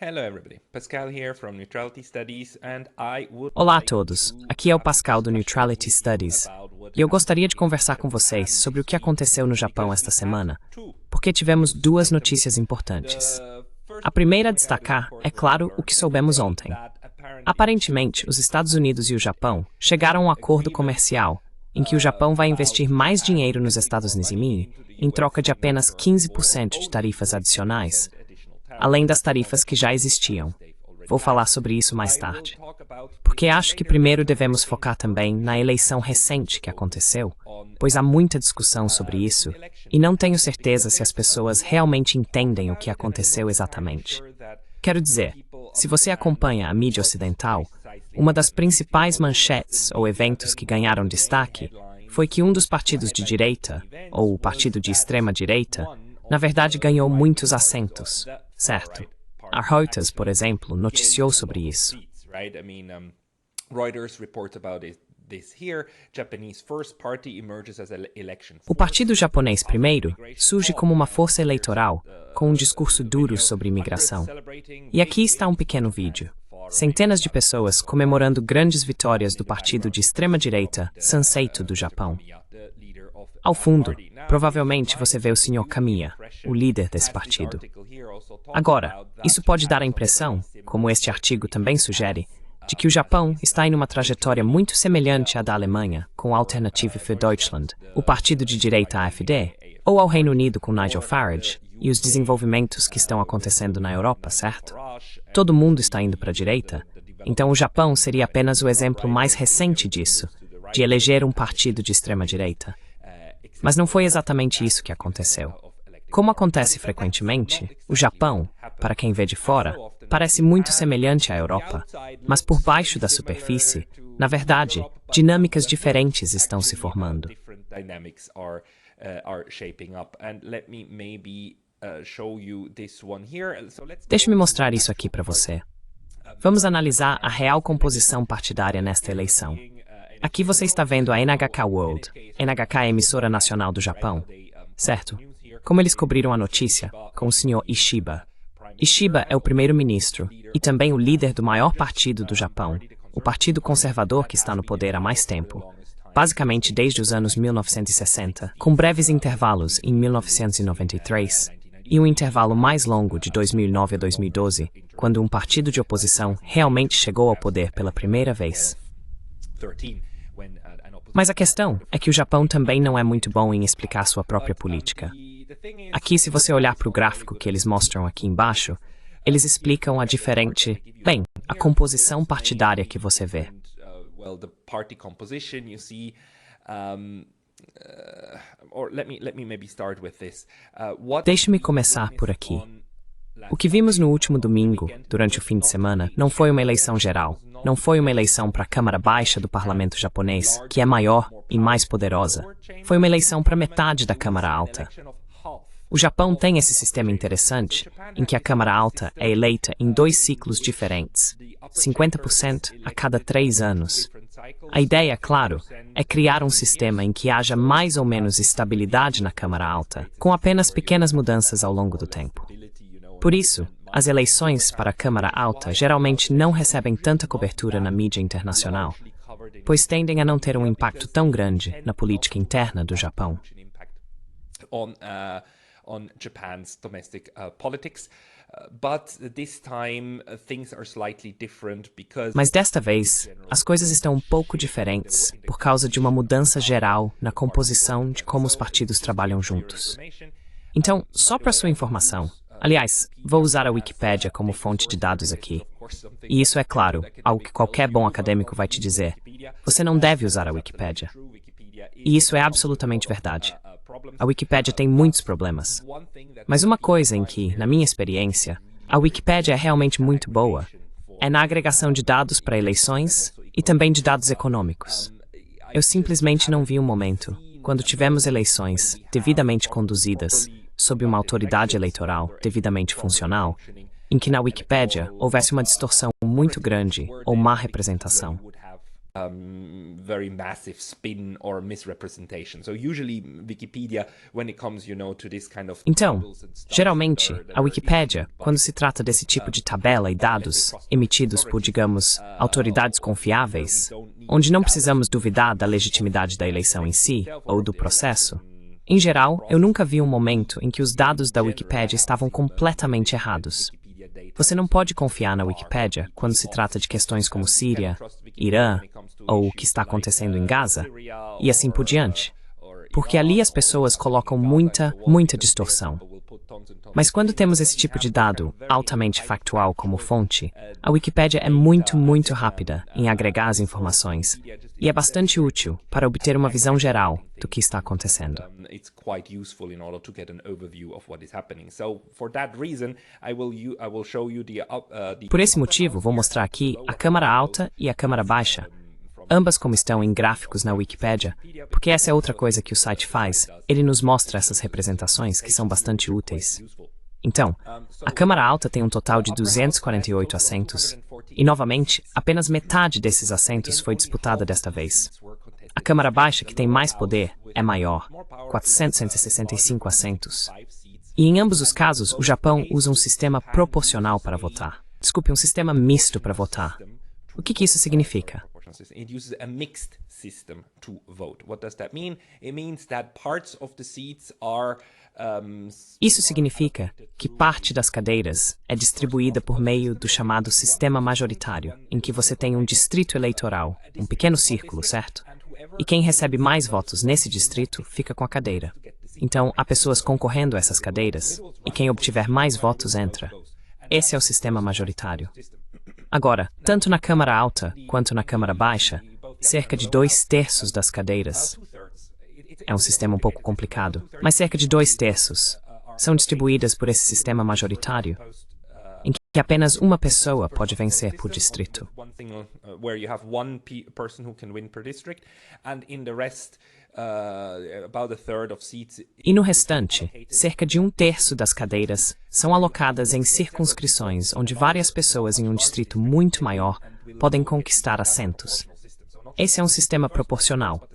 Hello everybody, Pascal here from Neutrality Studies and I would Olá a like todos, to aqui é o Pascal do Neutrality talk Studies about what e eu gostaria de happened conversar com in vocês Japan sobre o que this week, aconteceu no Japão because esta we had semana, two porque tivemos news to duas take a look. notícias importantes. The first A one to primeira a point out is, of destacar course, é, what we claro, o learned que soubemos today, ontem. that apparently Aparentemente, os Estados Unidos e o Japão chegaram a um acordo comercial em que o Japão vai investir mais dinheiro nos Estados Unidos em troca de apenas 15% de tarifas adicionais, além das tarifas que já existiam. Vou falar sobre isso mais tarde. Porque acho que primeiro devemos focar também na eleição recente que aconteceu, pois há muita discussão sobre isso e não tenho certeza se as pessoas realmente entendem o que aconteceu exatamente. Quero dizer, se você acompanha a mídia ocidental, uma das principais manchetes ou eventos que ganharam destaque foi que um dos partidos de direita, ou o partido de extrema-direita, na verdade ganhou muitos assentos, certo? A Reuters, por exemplo, noticiou sobre isso. Reuters reports about this here. Japanese First Party emerges as an election O Partido Japonês Primeiro surge como uma força eleitoral, com um discurso duro sobre imigração. E aqui está um pequeno vídeo. Centenas de pessoas comemorando grandes vitórias do partido de extrema-direita Sanseito do Japão. Ao fundo, provavelmente você vê o Sr. Kamiya, o líder desse partido. Agora, isso pode dar a impressão, como este artigo também sugere, de que o Japão está em uma trajetória muito semelhante à da Alemanha, com Alternative für Deutschland, o partido de direita AfD, ou ao Reino Unido com Nigel Farage, e os desenvolvimentos que estão acontecendo na Europa, certo? Todo mundo está indo para a direita, então o Japão seria apenas o exemplo mais recente disso, de eleger um partido de extrema-direita. Mas não foi exatamente isso que aconteceu. Como acontece frequentemente, o Japão, para quem vê de fora, parece muito semelhante à Europa, mas por baixo da superfície, na verdade, dinâmicas diferentes estão se formando. Deixe-me mostrar isso aqui para você. Vamos analisar a real composição partidária nesta eleição. Aqui você está vendo a NHK World. NHK é a emissora nacional do Japão, certo? Como eles cobriram a notícia, com o Sr. Ishiba. Ishiba é o primeiro-ministro e também o líder do maior partido do Japão, o Partido Conservador que está no poder há mais tempo, basicamente desde os anos 1960, com breves intervalos em 1993 e um intervalo mais longo de 2009 a 2012, quando um partido de oposição realmente chegou ao poder pela primeira vez. Mas a questão é que o Japão também não é muito bom em explicar sua própria política. Aqui, se você olhar para o gráfico que eles mostram aqui embaixo, eles explicam a a composição partidária que você vê. Deixe-me começar por aqui. O que vimos no último domingo, durante o fim de semana, não foi uma eleição geral. Não foi uma eleição para a Câmara Baixa do Parlamento japonês, que é maior e mais poderosa. Foi uma eleição para metade da Câmara Alta. O Japão tem esse sistema interessante, em que a Câmara Alta é eleita em 2 ciclos diferentes, 50% a cada 3 anos. A ideia, claro, é criar um sistema em que haja mais ou menos estabilidade na Câmara Alta, com apenas pequenas mudanças ao longo do tempo. Por isso, as eleições para a Câmara Alta geralmente não recebem tanta cobertura na mídia internacional, pois tendem a não ter um impacto tão grande na política interna do Japão. Mas desta vez, as coisas estão um pouco diferentes por causa de uma mudança geral na composição de como os partidos trabalham juntos. Então, só para sua informação, aliás, vou usar a Wikipédia como fonte de dados aqui. E isso é claro, algo que qualquer bom acadêmico vai te dizer. Você não deve usar a Wikipédia. E isso é absolutamente verdade. A Wikipédia tem muitos problemas. Mas uma coisa em que, na minha experiência, a Wikipédia é realmente muito boa é na agregação de dados para eleições e também de dados econômicos. Eu simplesmente não vi um momento, quando tivemos eleições devidamente conduzidas, sob uma autoridade eleitoral devidamente funcional, em que na Wikipédia houvesse uma distorção muito grande ou má representação. very massive spin or misrepresentation. So usually Wikipedia, when it comes, to this kind of Então, tables and stuff, geralmente, there a are Wikipédia, issues, quando but, se trata desse tipo de tabela e dados emitidos por, digamos, autoridades confiáveis, onde não precisamos duvidar da legitimidade da eleição em si ou do processo, em geral, eu nunca vi um momento em que os dados da Wikipédia estavam completamente errados. Você não pode confiar na Wikipédia quando se trata de questões como Síria, Irã ou o que está acontecendo em Gaza, e assim por diante, porque ali as pessoas colocam muita distorção. Mas quando temos esse tipo de dado altamente factual como fonte, a Wikipédia é muito rápida em agregar as informações e é bastante útil para obter uma visão geral do que está acontecendo. It's quite useful in order to get an overview of what is happening. So for that reason, I will show you the Por esse motivo, vou mostrar aqui a Câmara Alta e a Câmara Baixa, ambas como estão em gráficos na Wikipédia, porque essa é outra coisa que o site faz, ele nos mostra essas representações que são bastante úteis. Então, a Câmara Alta tem um total de 248 assentos, e novamente, apenas metade desses assentos foi disputada desta vez. A Câmara Baixa, que tem mais poder, é maior, 465 assentos. E em ambos os casos, o Japão usa um sistema proporcional para votar. Desculpe, um sistema misto para votar. O que isso significa? It uses a mixed system to vote. What does that mean? It means that parts of the seats are Isso significa que parte das cadeiras é distribuída por meio do chamado sistema majoritário, em que você tem um distrito eleitoral, um pequeno círculo, certo? E quem recebe mais votos nesse distrito fica com a cadeira. Então, há pessoas concorrendo a essas cadeiras, e quem obtiver mais votos entra. Esse é o sistema majoritário. Agora, tanto na Câmara Alta quanto na Câmara Baixa, cerca de 2/3 das cadeiras. É um sistema um pouco complicado, mas cerca de 2/3 são distribuídas por esse sistema majoritário, em que apenas uma pessoa pode vencer por distrito. Where you have one person who can win per district, and in the rest, about a third of seats. E no restante, cerca de 1/3 das cadeiras são alocadas em circunscrições onde várias pessoas em um distrito muito maior podem conquistar assentos. Esse é um sistema proporcional.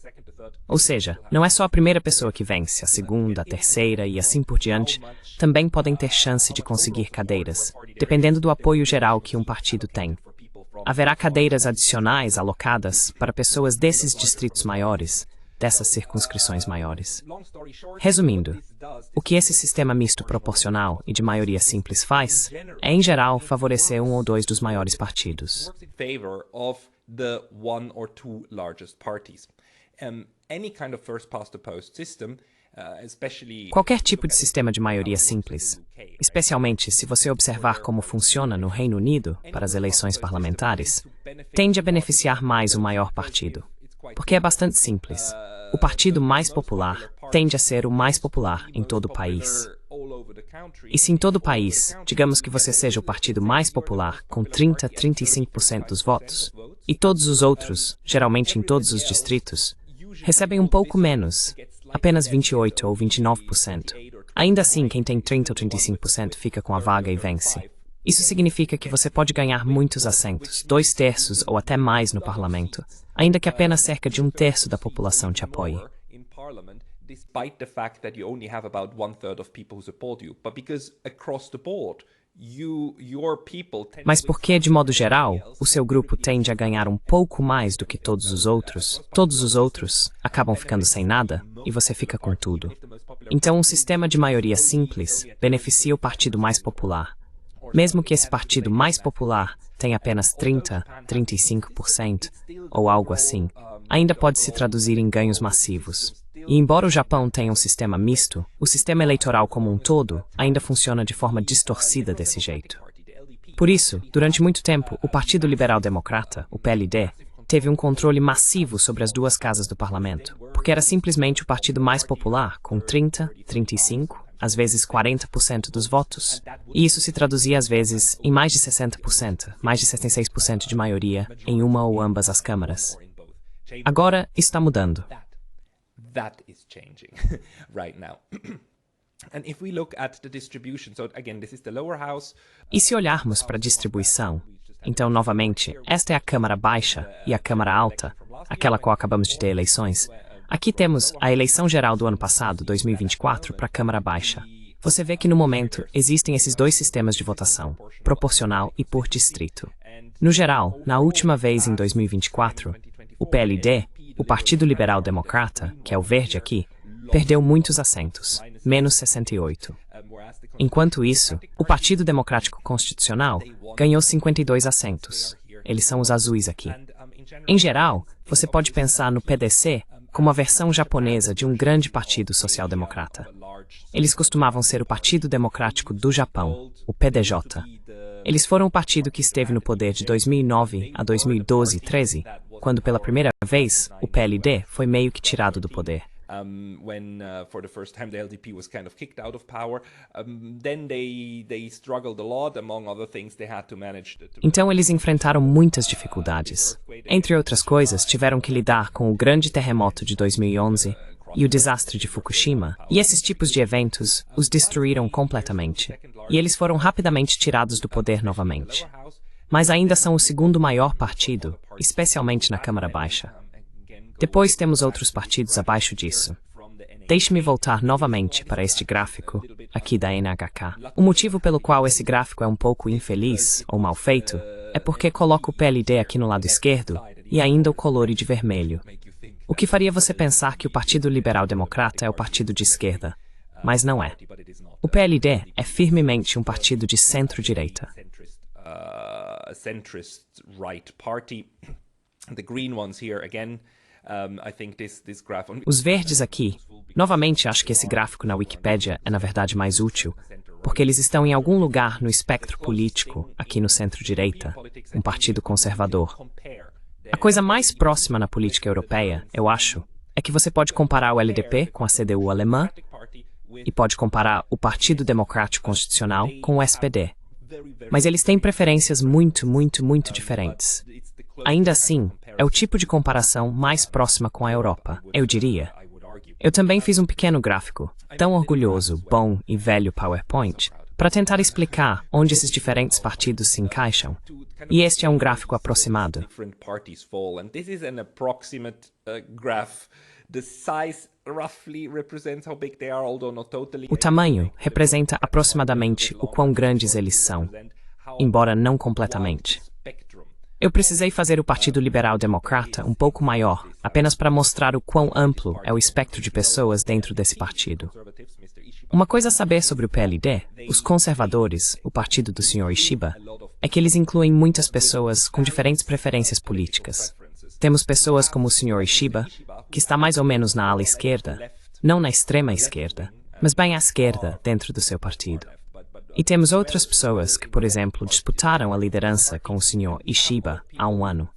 Ou seja, não é só a primeira pessoa que vence, a segunda, a terceira e assim por diante, também podem ter chance de conseguir cadeiras, dependendo do apoio geral que um partido tem. Haverá cadeiras adicionais alocadas para pessoas desses distritos maiores, dessas circunscrições maiores. Resumindo, o que esse sistema misto proporcional e de maioria simples faz é, em geral, favorecer um ou dois dos maiores partidos. Qualquer tipo de sistema de maioria simples, especialmente se você observar como funciona no Reino Unido para as eleições parlamentares, tende a beneficiar mais o maior partido, porque é bastante simples. O partido mais popular tende a ser o mais popular em todo o país. E se em todo o país, digamos que você seja o partido mais popular com 30-35% dos votos, e todos os outros, geralmente em todos os distritos, recebem um pouco menos, apenas 28% ou 29%. Ainda assim, quem tem 30% ou 35% fica com a vaga e vence. Isso significa que você pode ganhar muitos assentos, 2/3 ou até mais no parlamento, ainda que apenas cerca de 1/3 da população te apoie. Despite the fact that you only have about 1/3 of people who support you, but because across the board, your people tend. Mas porque, de modo geral, o seu grupo tende a ganhar um pouco mais do que todos os outros acabam ficando sem nada e você fica com tudo. Então, um sistema de maioria simples beneficia o partido mais popular. Mesmo que esse partido mais popular tenha apenas 30-35% ou algo assim, ainda pode se traduzir em ganhos massivos. E embora o Japão tenha um sistema misto, o sistema eleitoral como um todo ainda funciona de forma distorcida desse jeito. Por isso, durante muito tempo, o Partido Liberal Democrata, o PLD, teve um controle massivo sobre as duas casas do parlamento, porque era simplesmente o partido mais popular, com 30-35%, às vezes 40% dos votos. E isso se traduzia às vezes em mais de 60%, mais de 66% de maioria em uma ou ambas as câmaras. Agora, isso está mudando. That is changing right now. And if we look at the distribution, so again, this is the lower house. E se olharmos para a distribuição, Então, novamente, esta é a Câmara Baixa e a Câmara Alta, aquela qual acabamos de ter eleições. Aqui temos a eleição geral do ano passado, 2024, para a Câmara Baixa. Você vê que no momento existem esses dois sistemas de votação, proporcional e por distrito. No geral, na última vez em 2024, o PLD, o Partido Liberal Democrata, que é o verde aqui, perdeu muitos assentos, menos 68. Enquanto isso, o Partido Democrático Constitucional ganhou 52 assentos. Eles são os azuis aqui. Em geral, você pode pensar no PDC como a versão japonesa de um grande partido social-democrata. Eles costumavam ser o Partido Democrático do Japão, o PDJ. Eles foram o partido que esteve no poder de 2009 a 2012-13, quando pela primeira vez o PLD foi meio que tirado do poder. When for the first time the LDP was kind of kicked out of power, then they struggled a lot. Among other things, they had to manage. Então eles enfrentaram muitas dificuldades. Entre outras coisas, tiveram que lidar com o grande terremoto de 2011 e o desastre de Fukushima, e esses tipos de eventos os destruíram completamente. E eles foram rapidamente tirados do poder novamente. Mas ainda são o segundo maior partido, especialmente na Câmara Baixa. Depois temos outros partidos abaixo disso. Deixe-me voltar novamente para este gráfico, aqui da NHK. O motivo pelo qual esse gráfico é um pouco infeliz ou mal feito é porque coloca o PLD aqui no lado esquerdo e ainda o colore de vermelho. O que faria você pensar que o Partido Liberal Democrata é o partido de esquerda, mas não é. O PLD é firmemente um partido de centro-direita. Os verdes aqui, novamente acho que esse gráfico na Wikipédia é na verdade mais útil, porque eles estão em algum lugar no espectro político, aqui no centro-direita, um partido conservador. A coisa mais próxima na política europeia, eu acho, é que você pode comparar o LDP com a CDU alemã e pode comparar o Partido Democrático Constitucional com o SPD. Mas eles têm preferências muito diferentes. Ainda assim, é o tipo de comparação mais próxima com a Europa, eu diria. Eu também fiz um pequeno gráfico, tão orgulhoso, bom e velho PowerPoint, para tentar explicar onde esses diferentes partidos se encaixam. E este é um gráfico aproximado. O tamanho representa aproximadamente o quão grandes eles são, embora não completamente. Eu precisei fazer o Partido Liberal Democrata um pouco maior, apenas para mostrar o quão amplo é o espectro de pessoas dentro desse partido. Uma coisa a saber sobre o PLD, os conservadores, o partido do Sr. Ishiba, é que eles incluem muitas pessoas com diferentes preferências políticas. Temos pessoas como o Sr. Ishiba, que está mais ou menos na ala esquerda, não na extrema esquerda, mas bem à esquerda dentro do seu partido. E temos outras pessoas que, por exemplo, disputaram a liderança com o Sr. Ishiba há um ano.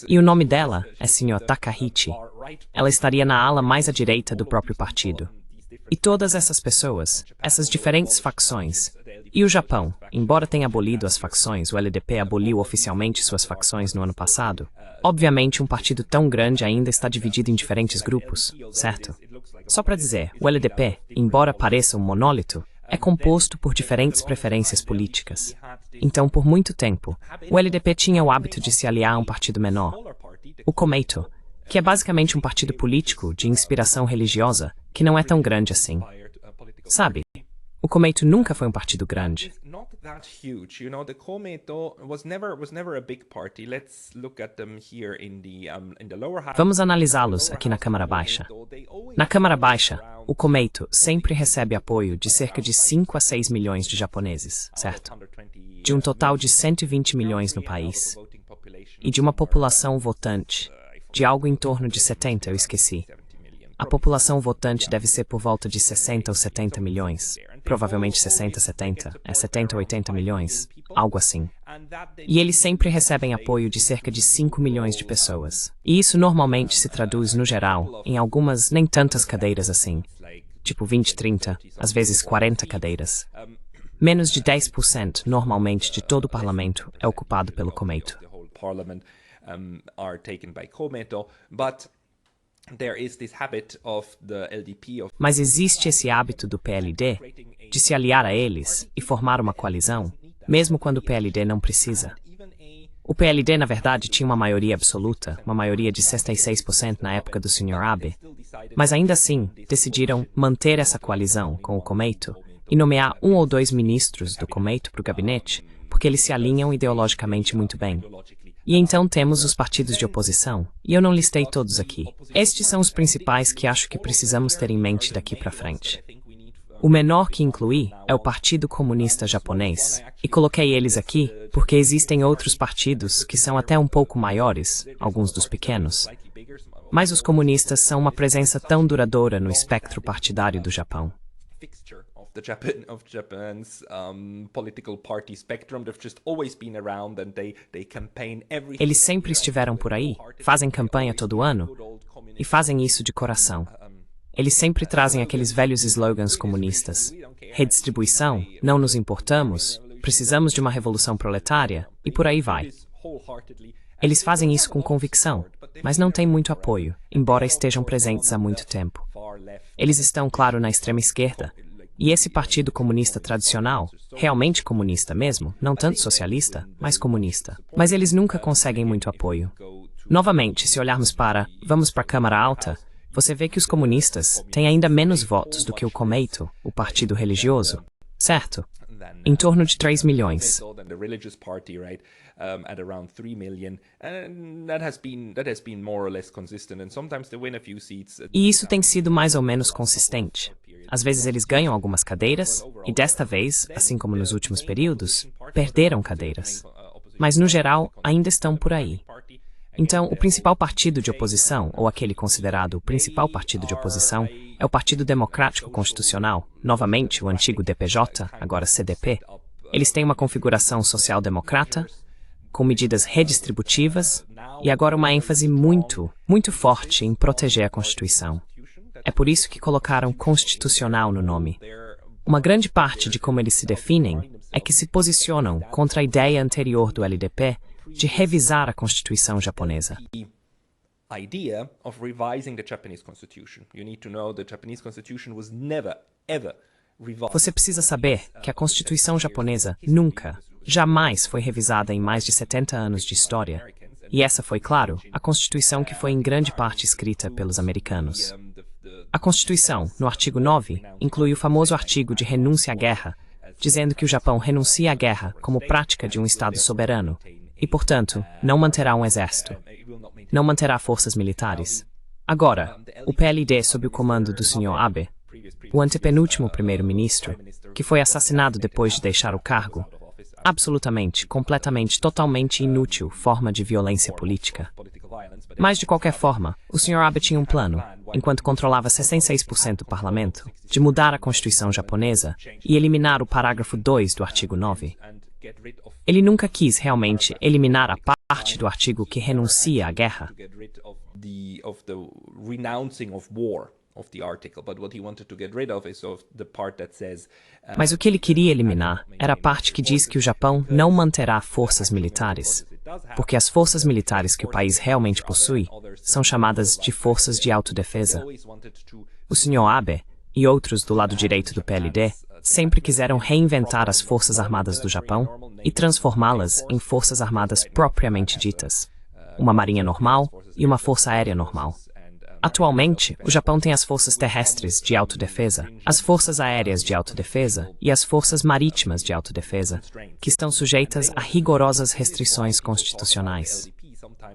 E o nome dela é Sr. Takaichi. Ela estaria na ala mais à direita do próprio partido. E todas essas pessoas, essas diferentes facções, e o Japão, embora tenha abolido as facções, o LDP aboliu oficialmente suas facções no ano passado. Obviamente, um partido tão grande ainda está dividido em diferentes grupos, certo? Só para dizer, o LDP, embora pareça um monólito, é composto por diferentes preferências políticas. Então, por muito tempo, o LDP tinha o hábito de se aliar a um partido menor, o Komeito, que é basicamente um partido político de inspiração religiosa, que não é tão grande assim. Sabe? O Komeito nunca foi um partido grande. Vamos analisá-los aqui na Câmara Baixa. Na Câmara Baixa, o Komeito sempre recebe apoio de cerca de 5 a 6 milhões de japoneses, certo? De um total de 120 milhões no país. E de uma população votante, de algo em torno de 70, eu esqueci. A população votante deve ser por volta de 60 ou 70 milhões. Provavelmente 60, 70. É 70 ou 80 milhões. Algo assim. E eles sempre recebem apoio de cerca de 5 milhões de pessoas. E isso normalmente se traduz, no geral, em algumas nem tantas cadeiras assim. Tipo 20, 30, às vezes 40 cadeiras. Menos de 10% normalmente de todo o parlamento é ocupado pelo Komeito. Mas existe esse hábito do PLD de se aliar a eles e formar uma coalizão, mesmo quando o PLD não precisa. O PLD, na verdade, tinha uma maioria absoluta, uma maioria de 66% na época do Sr. Abe, mas ainda assim decidiram manter essa coalizão com o Komeito e nomear 1 ou 2 ministros do Komeito para o gabinete, porque eles se alinham ideologicamente muito bem. E então temos os partidos de oposição, e eu não listei todos aqui. Estes são os principais que acho que precisamos ter em mente daqui para frente. O menor que incluí é o Partido Comunista Japonês, e coloquei eles aqui porque existem outros partidos que são até um pouco maiores, alguns dos pequenos. Mas os comunistas são uma presença tão duradoura no espectro partidário do Japão. Eles sempre estiveram por aí, fazem campanha todo ano, e fazem isso de coração. Eles sempre trazem aqueles velhos slogans comunistas. Redistribuição, não nos importamos, precisamos de uma revolução proletária, e por aí vai. Eles fazem isso com convicção, mas não têm muito apoio, embora estejam presentes há muito tempo. Eles estão, claro, na extrema esquerda, e esse partido comunista tradicional, realmente comunista mesmo, não tanto socialista, mas comunista. Mas eles nunca conseguem muito apoio. Novamente, se olharmos vamos para a Câmara Alta, você vê que os comunistas têm ainda menos votos do que o Komeito, o partido religioso, certo? Em torno de 3 milhões. E isso tem sido mais ou menos consistente. Às vezes eles ganham algumas cadeiras, e desta vez, assim como nos últimos períodos, perderam cadeiras. Mas no geral, ainda estão por aí. Então, o principal partido de oposição, ou aquele considerado o principal partido de oposição, é o Partido Democrático Constitucional, novamente o antigo DPJ, agora CDP. Eles têm uma configuração social-democrata, com medidas redistributivas, e agora uma ênfase muito forte em proteger a Constituição. É por isso que colocaram constitucional no nome. Uma grande parte de como eles se definem é que se posicionam contra a ideia anterior do LDP de revisar a Constituição japonesa. Você precisa saber que a Constituição japonesa nunca, jamais foi revisada em mais de 70 anos de história. E essa foi, claro, a Constituição que foi em grande parte escrita pelos americanos. A Constituição, no artigo 9, inclui o famoso artigo de renúncia à guerra, dizendo que o Japão renuncia à guerra como prática de um Estado soberano, e, portanto, não manterá um exército. Não manterá forças militares. Agora, o PLD sob o comando do Sr. Abe, o antepenúltimo primeiro-ministro, que foi assassinado depois de deixar o cargo, absolutamente, completamente, totalmente inútil forma de violência política. Mas, de qualquer forma, o Sr. Abe tinha um plano, enquanto controlava 66% do parlamento, de mudar a Constituição japonesa e eliminar o parágrafo 2 do artigo 9. Ele nunca quis realmente eliminar a parte do artigo que renuncia à guerra. Mas o que ele queria eliminar era a parte que diz que o Japão não manterá forças militares, porque as forças militares que o país realmente possui são chamadas de forças de autodefesa. O Sr. Abe e outros do lado direito do PLD sempre quiseram reinventar as Forças Armadas do Japão e transformá-las em Forças Armadas propriamente ditas, uma marinha normal e uma força aérea normal. Atualmente, o Japão tem as forças terrestres de autodefesa, as forças aéreas de autodefesa e as forças marítimas de autodefesa, que estão sujeitas a rigorosas restrições constitucionais.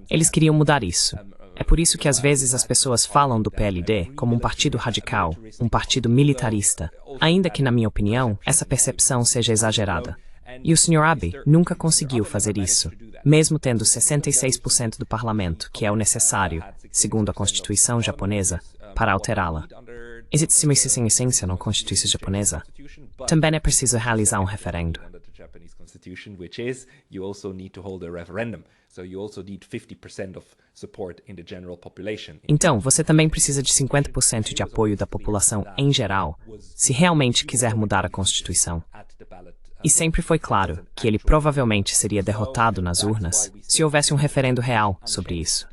Eles queriam mudar isso. É por isso que às vezes as pessoas falam do PLD como um partido radical, um partido militarista, ainda que, na minha opinião, essa percepção seja exagerada. E o Sr. Abe nunca conseguiu fazer isso, mesmo tendo 66% do parlamento, que é o necessário, segundo a Constituição japonesa, para alterá-la. Existe uma essência na Constituição japonesa. Também é preciso realizar um referendo. Então, você também precisa de 50% de apoio da população em geral, se realmente quiser mudar a Constituição. E sempre foi claro que ele provavelmente seria derrotado nas urnas se houvesse um referendo real sobre isso.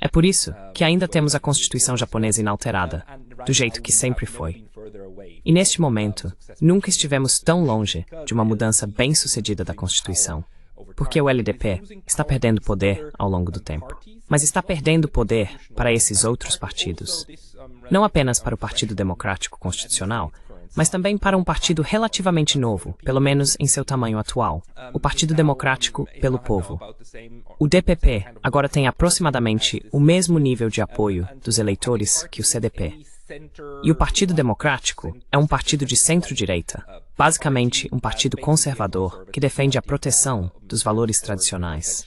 É por isso que ainda temos a Constituição japonesa inalterada, do jeito que sempre foi. E neste momento, nunca estivemos tão longe de uma mudança bem-sucedida da Constituição, porque o LDP está perdendo poder ao longo do tempo. Mas está perdendo poder para esses outros partidos. Não apenas para o Partido Democrático Constitucional, mas também para um partido relativamente novo, pelo menos em seu tamanho atual, o Partido Democrático pelo Povo. O DPP agora tem aproximadamente o mesmo nível de apoio dos eleitores que o CDP. E o Partido Democrático é um partido de centro-direita, basicamente um partido conservador que defende a proteção dos valores tradicionais.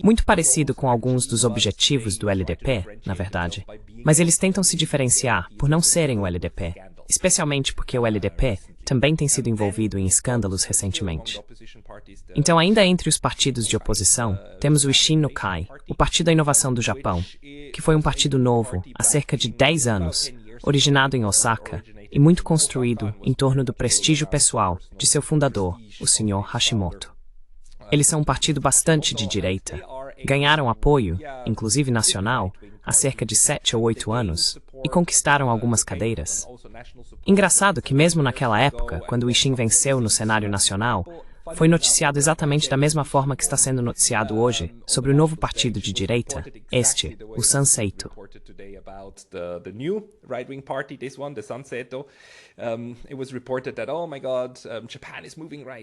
Muito parecido com alguns dos objetivos do LDP, na verdade, mas eles tentam se diferenciar por não serem o LDP, especialmente porque o LDP também tem sido envolvido em escândalos recentemente. Então, ainda entre os partidos de oposição, temos o Isshin no Kai, o Partido da Inovação do Japão, que foi um partido novo há cerca de 10 anos, originado em Osaka e muito construído em torno do prestígio pessoal de seu fundador, o Sr. Hashimoto. Eles são um partido bastante de direita. Ganharam apoio, inclusive nacional, há cerca de 7 ou 8 anos e conquistaram algumas cadeiras. Engraçado que mesmo naquela época, quando o Isshin venceu no cenário nacional, foi noticiado exatamente da mesma forma que está sendo noticiado hoje sobre o novo partido de direita, o Sanseito.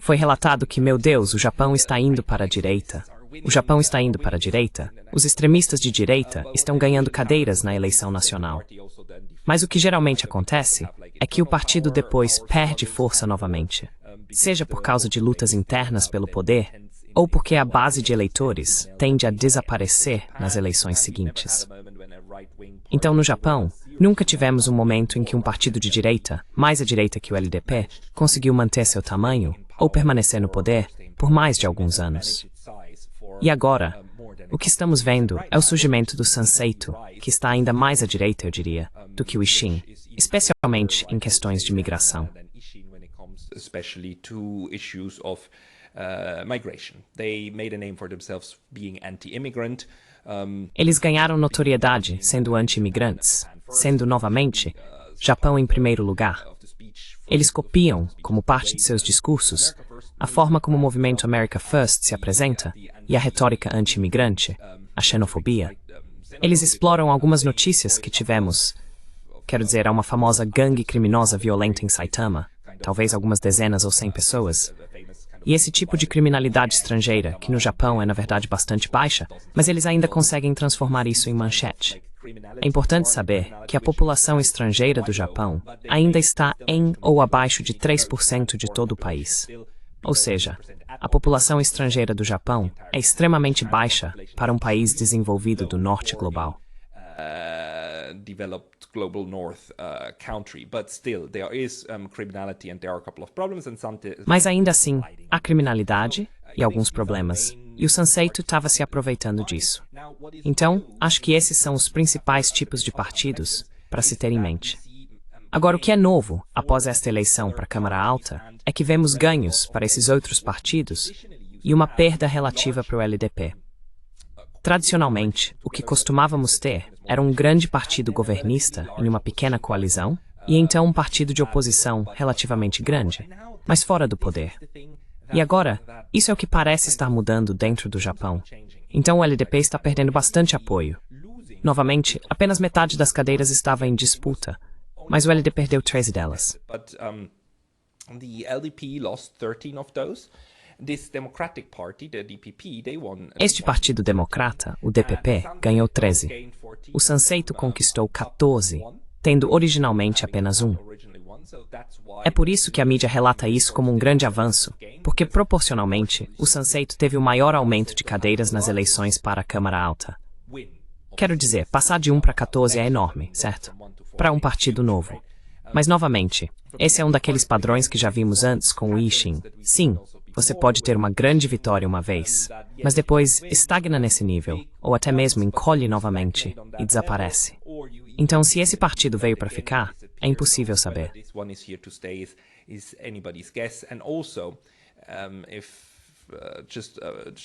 Foi relatado que, meu Deus, o Japão está indo para a direita. O Japão está indo para a direita. Os extremistas de direita estão ganhando cadeiras na eleição nacional. Mas o que geralmente acontece é que o partido depois perde força novamente, seja por causa de lutas internas pelo poder, ou porque a base de eleitores tende a desaparecer nas eleições seguintes. Então, no Japão, nunca tivemos um momento em que um partido de direita, mais à direita que o LDP, conseguiu manter seu tamanho ou permanecer no poder por mais de alguns anos. E agora, o que estamos vendo é o surgimento do Sanseito, que está ainda mais à direita, eu diria, do que o Isshin, especialmente em questões de migração. Especially to issues of migration. They made a name for themselves being anti-immigrant. Eles ganharam notoriedade sendo anti-imigrantes, sendo novamente Japão em primeiro lugar. Eles copiam, como parte de seus discursos, a forma como o movimento America First se apresenta e a retórica anti-imigrante, a xenofobia. Eles exploram algumas notícias que tivemos, quero dizer, há uma famosa gangue criminosa violenta em Saitama, talvez algumas dezenas ou 100 pessoas. E esse tipo de criminalidade estrangeira, que no Japão é na verdade bastante baixa, mas eles ainda conseguem transformar isso em manchete. É importante saber que a população estrangeira do Japão ainda está em ou abaixo de 3% de todo o país. Ou seja, a população estrangeira do Japão é extremamente baixa para um país desenvolvido do norte global. Developed global north country, but still there is criminality and there are a couple of problems and some. Mas ainda assim, há criminalidade e alguns problemas, e o Sanseito estava se aproveitando disso. Então, acho que esses são os principais tipos de partidos para se ter em mente. Agora, o que é novo após esta eleição para a Câmara Alta é que vemos ganhos para esses outros partidos e uma perda relativa para o LDP. Tradicionalmente, o que costumávamos ter era um grande partido governista em uma pequena coalizão e então um partido de oposição relativamente grande, mas fora do poder. E agora, isso é o que parece estar mudando dentro do Japão. Então o LDP está perdendo bastante apoio. Novamente, apenas metade das cadeiras estava em disputa, mas o LDP perdeu 13 delas. Este Partido Democrata, o DPP, ganhou 13. O Sanseito conquistou 14, tendo originalmente apenas 1. É por isso que a mídia relata isso como um grande avanço, porque proporcionalmente o Sanseito teve o maior aumento de cadeiras nas eleições para a Câmara Alta. Quero dizer, passar de 1 para 14 é enorme, certo? Para um partido novo. Mas novamente, esse é um daqueles padrões que já vimos antes com o Isshin. Sim, você pode ter uma grande vitória uma vez, mas depois estagna nesse nível, ou até mesmo encolhe novamente e desaparece. Então, se esse partido veio para ficar, é impossível saber.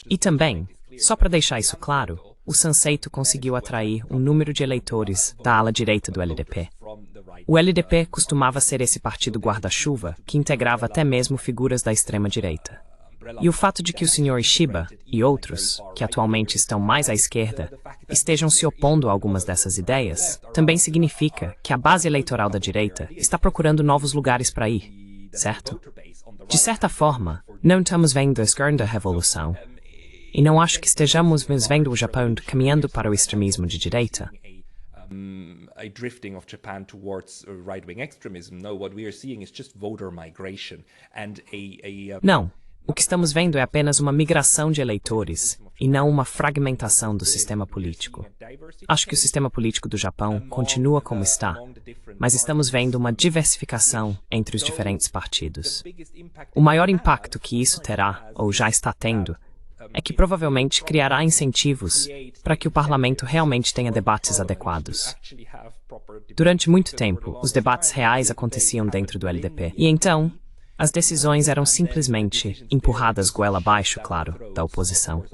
E também, só para deixar isso claro, o Sanseito conseguiu atrair um número de eleitores da ala direita do LDP. O LDP costumava ser esse partido guarda-chuva que integrava até mesmo figuras da extrema-direita. E o fato de que o Sr. Ishiba e outros, que atualmente estão mais à esquerda, estejam se opondo a algumas dessas ideias, também significa que a base eleitoral da direita está procurando novos lugares para ir, certo? De certa forma, não estamos vendo a segunda revolução, e não acho que estejamos vendo o Japão caminhando para o extremismo de direita. A drifting of Japan towards right-wing extremism. No, what we are seeing is just voter migration and Não, o que estamos vendo é apenas uma migração de eleitores e não uma fragmentação do sistema político. Acho que o sistema político do Japão continua como está, mas estamos vendo uma diversificação entre os diferentes partidos. O maior impacto que isso terá, ou já está tendo, é que provavelmente criará incentivos para que o parlamento realmente tenha debates adequados. Durante muito tempo, os debates reais aconteciam dentro do LDP, e então, as decisões eram simplesmente empurradas goela abaixo, claro, da oposição.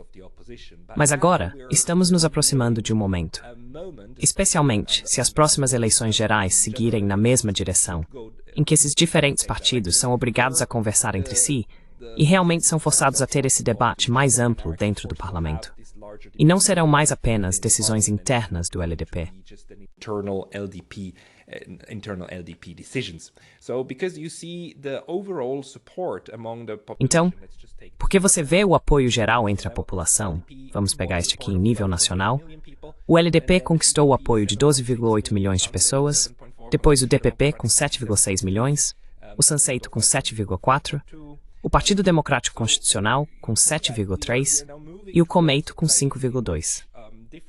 Mas agora, estamos nos aproximando de um momento, especialmente se as próximas eleições gerais seguirem na mesma direção, em que esses diferentes partidos são obrigados a conversar entre si e realmente são forçados a ter esse debate mais amplo dentro do parlamento. E não serão mais apenas decisões internas do LDP. Então, porque você vê o apoio geral entre a população, vamos pegar este aqui em nível nacional, o LDP conquistou o apoio de 12,8 milhões de pessoas, depois o DPP com 7,6 milhões, o Sanseito com 7,4, o Partido Democrático Constitucional com 7,3 e o Komeito com 5,2.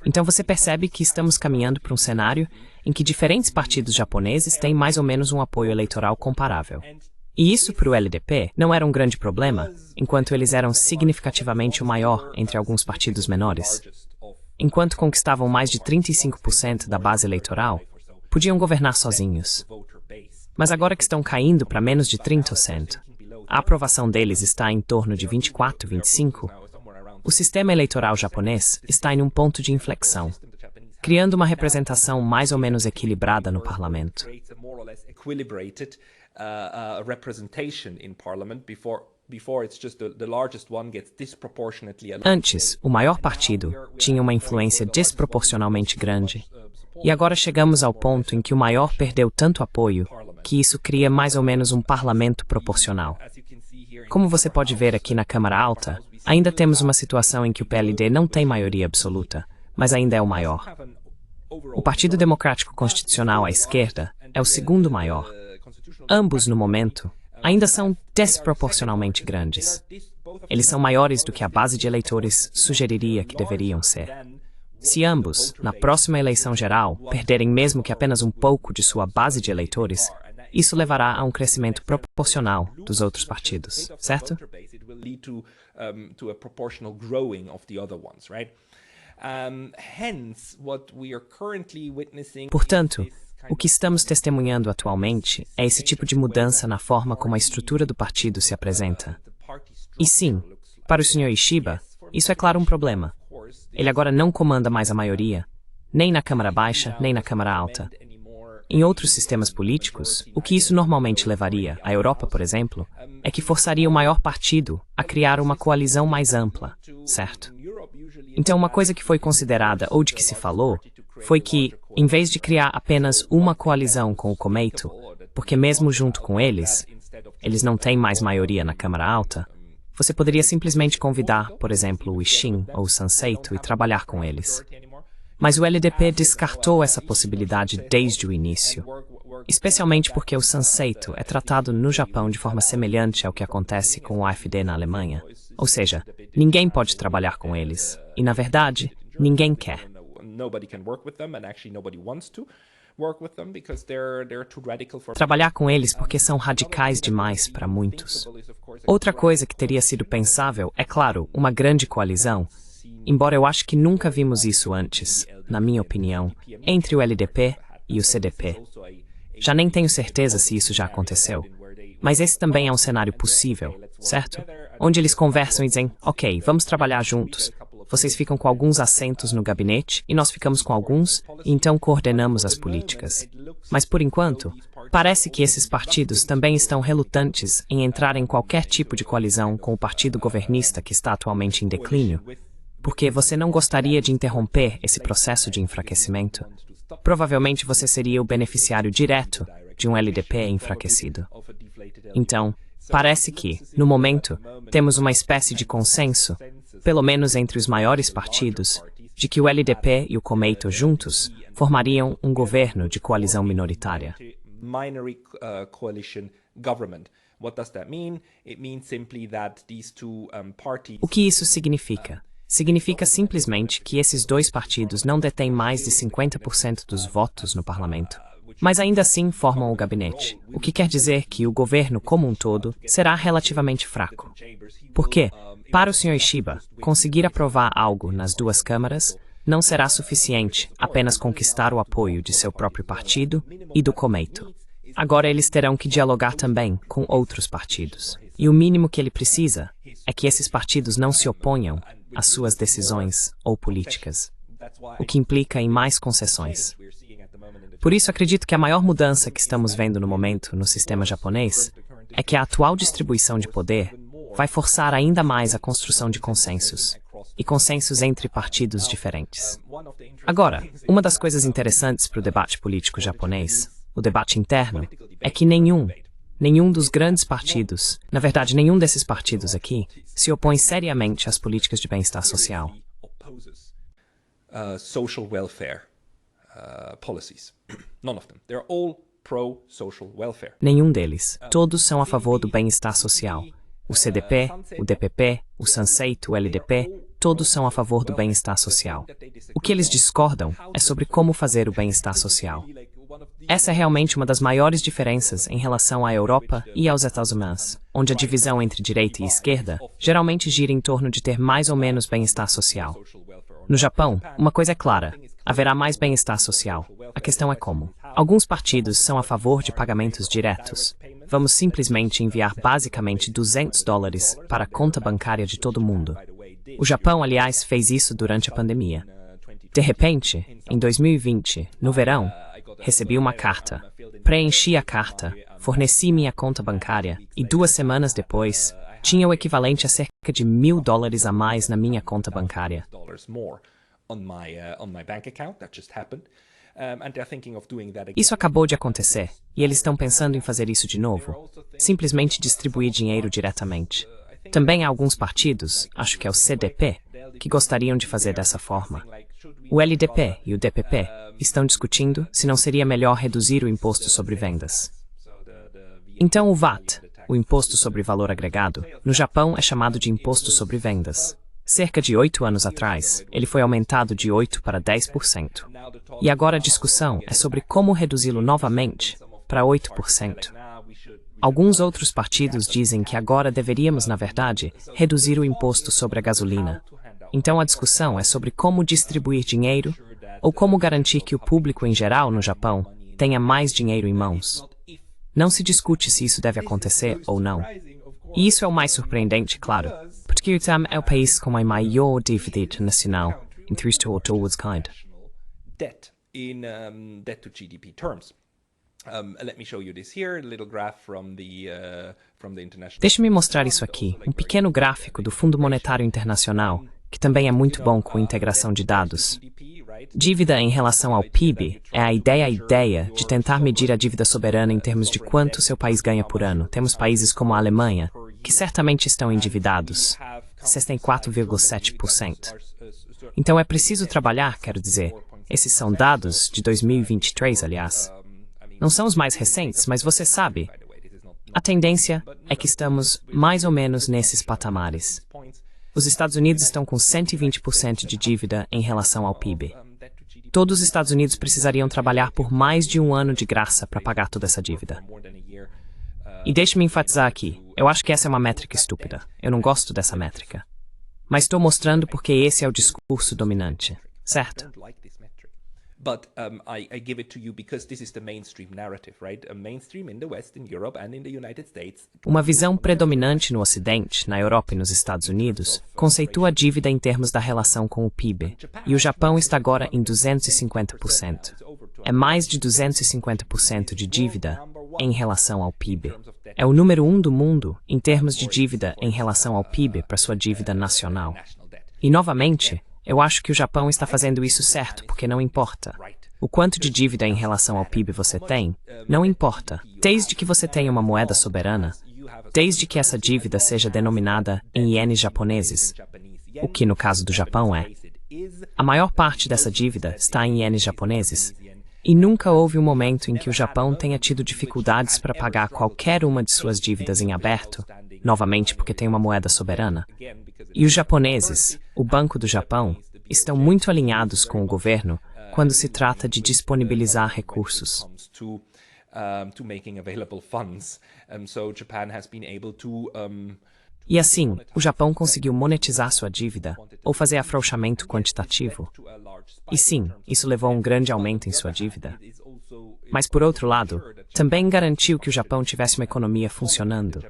Então você percebe que estamos caminhando para um cenário em que diferentes partidos japoneses têm mais ou menos um apoio eleitoral comparável. E isso para o LDP não era um grande problema, enquanto eles eram significativamente o maior entre alguns partidos menores. Enquanto conquistavam mais de 35% da base eleitoral, podiam governar sozinhos. Mas agora que estão caindo para menos de 30%, a aprovação deles está em torno de 24, 25%. O sistema eleitoral japonês está em um ponto de inflexão, criando uma representação mais ou menos equilibrada no parlamento. Antes, o maior partido tinha uma influência desproporcionalmente grande, e agora chegamos ao ponto em que o maior perdeu tanto apoio que isso cria mais ou menos um parlamento proporcional. Como você pode ver aqui na Câmara Alta, ainda temos uma situação em que o PLD não tem maioria absoluta, mas ainda é o maior. O Partido Democrático Constitucional à esquerda é o segundo maior. Ambos, no momento, ainda são desproporcionalmente grandes. Eles são maiores do que a base de eleitores sugeriria que deveriam ser. Se ambos, na próxima eleição geral, perderem mesmo que apenas um pouco de sua base de eleitores, isso levará a um crescimento proporcional dos outros partidos, certo? Portanto, o que estamos testemunhando atualmente é esse tipo de mudança na forma como a estrutura do partido se apresenta. E sim, para o Sr. Ishiba, isso é claro um problema. Ele agora não comanda mais a maioria, nem na Câmara Baixa, nem na Câmara Alta. Em outros sistemas políticos, o que isso normalmente levaria, a Europa, por exemplo, é que forçaria o maior partido a criar uma coalizão mais ampla, certo? Então, uma coisa que foi considerada ou de que se falou foi que, em vez de criar apenas uma coalizão com o Komeito, porque mesmo junto com eles não têm mais maioria na Câmara Alta, você poderia simplesmente convidar, por exemplo, o Ishin ou o Sanseito e trabalhar com eles. Mas o LDP descartou essa possibilidade desde o início, especialmente porque o Sanseito é tratado no Japão de forma semelhante ao que acontece com o AfD na Alemanha. Ou seja, ninguém pode trabalhar com eles, e na verdade, ninguém quer. Trabalhar com eles porque são radicais demais para muitos. Outra coisa que teria sido pensável é, claro, uma grande coalizão, embora eu acho que nunca vimos isso antes, na minha opinião, entre o LDP e o CDP. Já nem tenho certeza se isso já aconteceu, mas esse também é um cenário possível, certo? onde eles conversam e dizem, ok, vamos trabalhar juntos. Vocês ficam com alguns assentos no gabinete e nós ficamos com alguns, e então coordenamos as políticas. Mas, por enquanto, parece que esses partidos também estão relutantes em entrar em qualquer tipo de coalizão com o partido governista que está atualmente em declínio, porque você não gostaria de interromper esse processo de enfraquecimento. Provavelmente você seria o beneficiário direto de um LDP enfraquecido. Então, parece que, no momento, temos uma espécie de consenso, pelo menos entre os maiores partidos, de que o LDP e o Komeito juntos formariam um governo de coalizão minoritária. O que isso significa? Significa simplesmente que esses dois partidos não detêm mais de 50% dos votos no parlamento, mas ainda assim formam o gabinete, o que quer dizer que o governo como um todo será relativamente fraco. Por quê? Para o Sr. Ishiba, conseguir aprovar algo nas duas câmaras não será suficiente apenas conquistar o apoio de seu próprio partido e do Komeito. Agora eles terão que dialogar também com outros partidos. E o mínimo que ele precisa é que esses partidos não se oponham às suas decisões ou políticas, o que implica em mais concessões. Por isso, acredito que a maior mudança que estamos vendo no momento no sistema japonês é que a atual distribuição de poder vai forçar ainda mais a construção de consensos, e consensos entre partidos diferentes. Agora, uma das coisas interessantes para o debate político japonês, o debate interno, é que nenhum dos grandes partidos, na verdade nenhum desses partidos aqui, se opõe seriamente às políticas de bem-estar social. Social welfare policies. None of them. They're all pro-social welfare. Nenhum deles. Todos são a favor do bem-estar social. O CDP, o DPP, o Sansei, o LDP, todos são a favor do bem-estar social. O que eles discordam é sobre como fazer o bem-estar social. Essa é realmente uma das maiores diferenças em relação à Europa e aos Estados Unidos, onde a divisão entre direita e esquerda geralmente gira em torno de ter mais ou menos bem-estar social. No Japão, uma coisa é clara, haverá mais bem-estar social. A questão é como. Alguns partidos são a favor de pagamentos diretos. Vamos simplesmente enviar basicamente $200 para a conta bancária de todo mundo. O Japão, aliás, fez isso durante a pandemia. De repente, em 2020, no verão, recebi uma carta, preenchi a carta, forneci minha conta bancária e 2 semanas depois, tinha o equivalente a cerca de $1.000 a mais na minha conta bancária. Isso acabou de acontecer, e eles estão pensando em fazer isso de novo, simplesmente distribuir dinheiro diretamente. Também há alguns partidos, acho que é o CDP, que gostariam de fazer dessa forma. O LDP e o DPP estão discutindo se não seria melhor reduzir o imposto sobre vendas. Então o VAT, o Imposto sobre Valor Agregado, no Japão é chamado de Imposto sobre Vendas. Cerca de 8 anos atrás, ele foi aumentado de 8% para 10%. E agora a discussão é sobre como reduzi-lo novamente para 8%. Alguns outros partidos dizem que agora deveríamos, na verdade, reduzir o imposto sobre a gasolina. Então a discussão é sobre como distribuir dinheiro ou como garantir que o público em geral no Japão tenha mais dinheiro em mãos. Não se discute se isso deve acontecer ou não. E isso é o mais surpreendente, claro, porque o Vietnã é o país com a maior dívida internacional em termos de todos kind. Debt in debt to GDP terms. Let me show you this here, a little graph from the international. Deixe-me mostrar isso aqui, um pequeno gráfico do Fundo Monetário Internacional, que também é muito bom com integração de dados. Dívida em relação ao PIB é a ideia de tentar medir a dívida soberana em termos de quanto seu país ganha por ano. Temos países como a Alemanha, que certamente estão endividados, 64,7%. Então é preciso trabalhar, quero dizer, esses são dados de 2023, aliás. Não são os mais recentes, mas você sabe, a tendência é que estamos mais ou menos nesses patamares. Os Estados Unidos estão com 120% de dívida em relação ao PIB. Todos os Estados Unidos precisariam trabalhar por mais de 1 ano de graça para pagar toda essa dívida. E deixe-me enfatizar aqui, eu acho que essa é uma métrica estúpida. Eu não gosto dessa métrica. Mas estou mostrando porque esse é o discurso dominante, certo? But I give it to you because this is the mainstream narrative, right? A mainstream in the West, in Europe and in the United States. Uma visão predominante no Ocidente, na Europa e nos Estados Unidos, conceitua a dívida em termos da relação com o PIB, e o Japão está agora em 250%. É mais de 250% de dívida em relação ao PIB. É o número 1 do mundo em termos de dívida em relação ao PIB para sua dívida nacional. E, novamente, eu acho que o Japão está fazendo isso certo, porque não importa. O quanto de dívida em relação ao PIB você tem, não importa. Desde que você tenha uma moeda soberana, desde que essa dívida seja denominada em ienes japoneses, o que no caso do Japão é. A maior parte dessa dívida está em ienes japoneses, e nunca houve um momento em que o Japão tenha tido dificuldades para pagar qualquer uma de suas dívidas em aberto, novamente porque tem uma moeda soberana. E os japoneses, o Banco do Japão, estão muito alinhados com o governo quando se trata de disponibilizar recursos. E assim, o Japão conseguiu monetizar sua dívida ou fazer afrouxamento quantitativo. E sim, isso levou a um grande aumento em sua dívida. Mas, por outro lado, também garantiu que o Japão tivesse uma economia funcionando.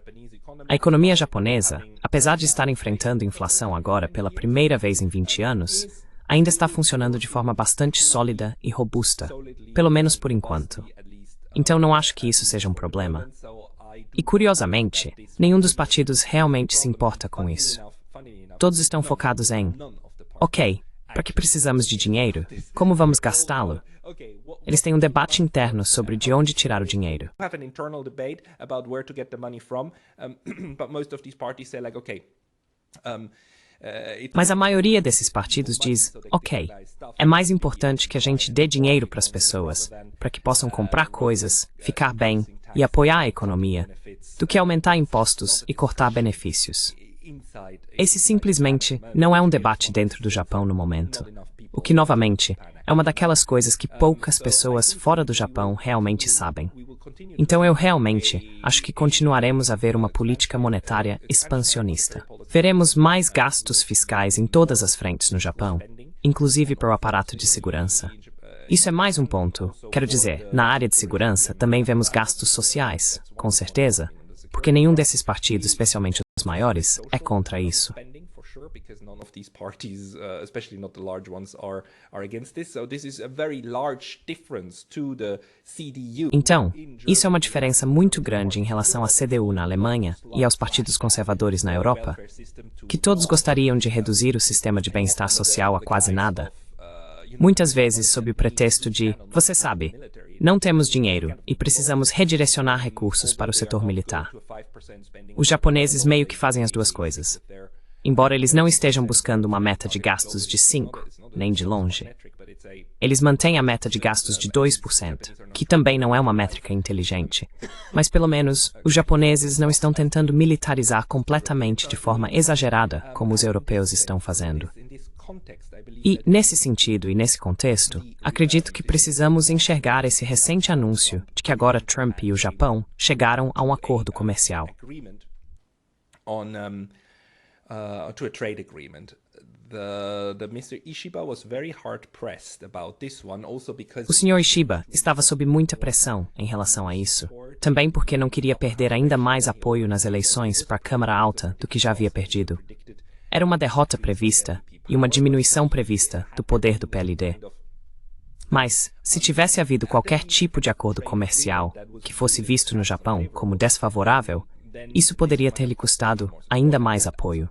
A economia japonesa, apesar de estar enfrentando inflação agora pela primeira vez em 20 anos, ainda está funcionando de forma bastante sólida e robusta, pelo menos por enquanto. Então não acho que isso seja um problema. E, curiosamente, nenhum dos partidos realmente se importa com isso. Todos estão focados em, ok, para que precisamos de dinheiro? Como vamos gastá-lo? Eles têm um debate interno sobre de onde tirar o dinheiro. Mas a maioria desses partidos diz, ok, é mais importante que a gente dê dinheiro para as pessoas, para que possam comprar coisas, ficar bem e apoiar a economia, do que aumentar impostos e cortar benefícios. Esse simplesmente não é um debate dentro do Japão no momento, o que, novamente, é uma daquelas coisas que poucas pessoas fora do Japão realmente sabem. Então eu realmente acho que continuaremos a ver uma política monetária expansionista. Veremos mais gastos fiscais em todas as frentes no Japão, inclusive para o aparato de segurança. Isso é mais um ponto. Quero dizer, na área de segurança também vemos gastos sociais, com certeza, porque nenhum desses partidos, especialmente os maiores, é contra isso. Então, isso é uma diferença muito grande em relação à CDU na Alemanha e aos partidos conservadores na Europa, que todos gostariam de reduzir o sistema de bem-estar social a quase nada, muitas vezes sob o pretexto de, você sabe, não temos dinheiro e precisamos redirecionar recursos para o setor militar. Os japoneses meio que fazem as duas coisas. Embora eles não estejam buscando uma meta de gastos de 5%, nem de longe. Eles mantêm a meta de gastos de 2%, que também não é uma métrica inteligente. Mas pelo menos, os japoneses não estão tentando militarizar completamente de forma exagerada, como os europeus estão fazendo. E, nesse sentido e nesse contexto, acredito que precisamos enxergar esse recente anúncio de que agora Trump e o Japão chegaram a um acordo comercial. To a trade agreement. The Mr. Ishiba was very hard pressed about this one, also because o Sr. Ishiba estava sob muita pressão em relação a isso, também porque não queria perder ainda mais apoio nas eleições para a Câmara Alta do que já havia perdido. Era uma derrota prevista e uma diminuição prevista do poder do PLD. Mas, se tivesse havido qualquer tipo de acordo comercial que fosse visto no Japão como desfavorável, isso poderia ter lhe custado ainda mais apoio.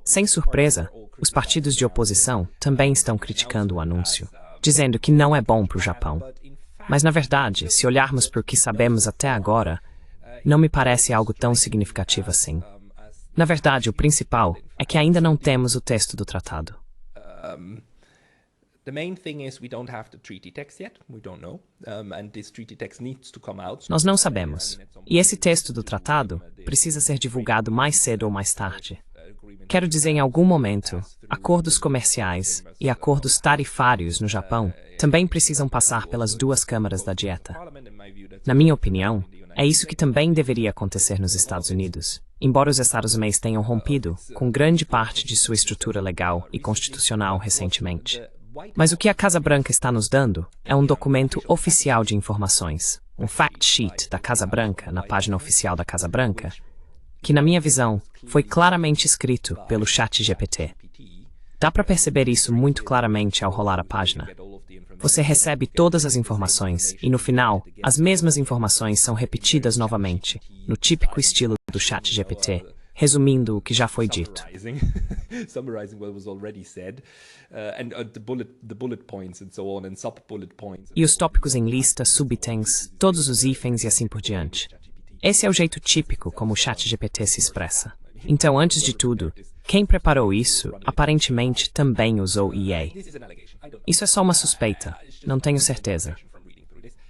Sem surpresa, os partidos de oposição também estão criticando o anúncio, dizendo que não é bom para o Japão. Mas, na verdade, se olharmos para o que sabemos até agora, não me parece algo tão significativo assim. Na verdade, o principal é que ainda não temos o texto do tratado. Nós não sabemos. E esse texto do tratado precisa ser divulgado mais cedo ou mais tarde. Quero dizer, em algum momento, acordos comerciais e acordos tarifários no Japão também precisam passar pelas duas câmaras da dieta. Na minha opinião, é isso que também deveria acontecer nos Estados Unidos, embora os Estados Unidos tenham rompido com grande parte de sua estrutura legal e constitucional recentemente. Mas o que a Casa Branca está nos dando é um documento oficial de informações, um fact sheet da Casa Branca na página oficial da Casa Branca, que, na minha visão, foi claramente escrito pelo ChatGPT. Dá para perceber isso muito claramente ao rolar a página. Você recebe todas as informações e, no final, as mesmas informações são repetidas novamente, no típico estilo do ChatGPT, resumindo o que já foi dito. E os tópicos em lista, subitens, todos os hífens e assim por diante. Esse é o jeito típico como o ChatGPT se expressa. Então, antes de tudo, quem preparou isso, aparentemente, também usou EA. Isso é só uma suspeita, não tenho certeza.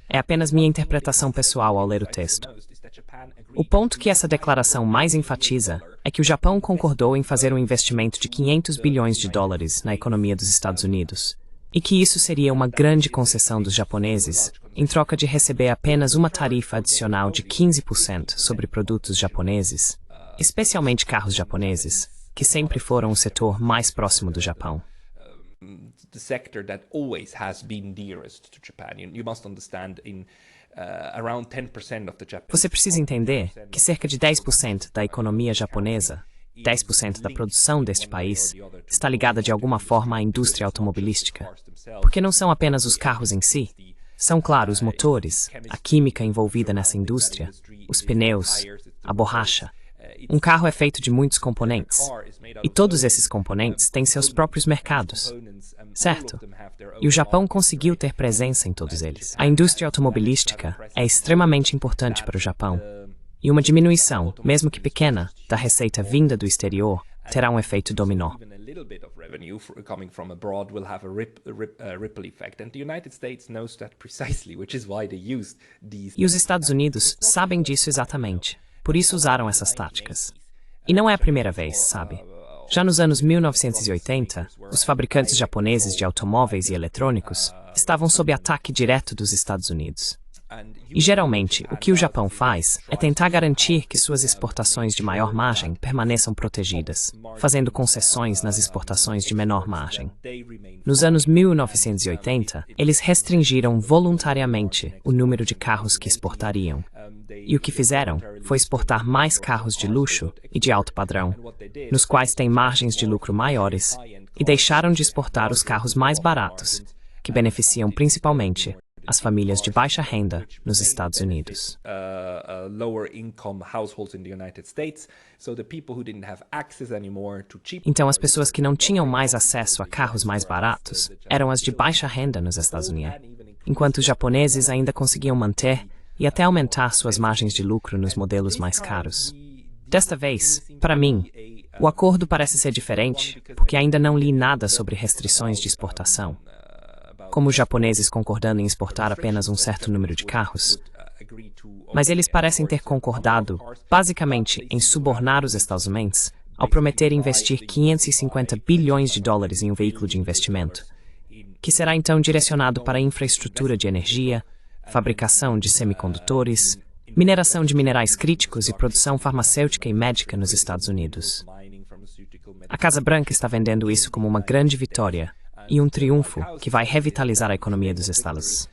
É apenas minha interpretação pessoal ao ler o texto. O ponto que essa declaração mais enfatiza é que o Japão concordou em fazer um investimento de 500 bilhões de dólares na economia dos Estados Unidos, e que isso seria uma grande concessão dos japoneses, em troca de receber apenas uma tarifa adicional de 15% sobre produtos japoneses, especialmente carros japoneses, que sempre foram o setor mais próximo do Japão. The sector that always has been dearest to Japan. You must understand around 10% of the Japanese. Você precisa entender que cerca de 10% da economia japonesa, 10% da produção deste país, está ligada de alguma forma à indústria automobilística. Porque não são apenas os carros em si, são, claro, os motores, a química envolvida nessa indústria, os pneus, a borracha. Um carro é feito de muitos componentes, e todos esses componentes têm seus próprios mercados, certo? E o Japão conseguiu ter presença em todos eles. A indústria automobilística é extremamente importante para o Japão, e uma diminuição, mesmo que pequena, da receita vinda do exterior terá um efeito dominó. E os Estados Unidos sabem disso exatamente. Por isso usaram essas táticas. E não é a primeira vez, sabe? Já nos anos 1980, os fabricantes japoneses de automóveis e eletrônicos estavam sob ataque direto dos Estados Unidos. E geralmente, o que o Japão faz é tentar garantir que suas exportações de maior margem permaneçam protegidas, fazendo concessões nas exportações de menor margem. Nos anos 1980, eles restringiram voluntariamente o número de carros que exportariam. E o que fizeram foi exportar mais carros de luxo e de alto padrão, nos quais têm margens de lucro maiores, e deixaram de exportar os carros mais baratos, que beneficiam principalmente as famílias de baixa renda nos Estados Unidos. Então, as pessoas que não tinham mais acesso a carros mais baratos eram as de baixa renda nos Estados Unidos, enquanto os japoneses ainda conseguiam manter e até aumentar suas margens de lucro nos modelos mais caros. Desta vez, para mim, o acordo parece ser diferente, porque ainda não li nada sobre restrições de exportação. Como os japoneses concordando em exportar apenas um certo número de carros. Mas eles parecem ter concordado, basicamente, em subornar os Estados Unidos ao prometer investir 550 bilhões de dólares em um veículo de investimento, que será então direcionado para a infraestrutura de energia, fabricação de semicondutores, mineração de minerais críticos e produção farmacêutica e médica nos Estados Unidos. A Casa Branca está vendendo isso como uma grande vitória e um triunfo que vai revitalizar a economia dos Estados.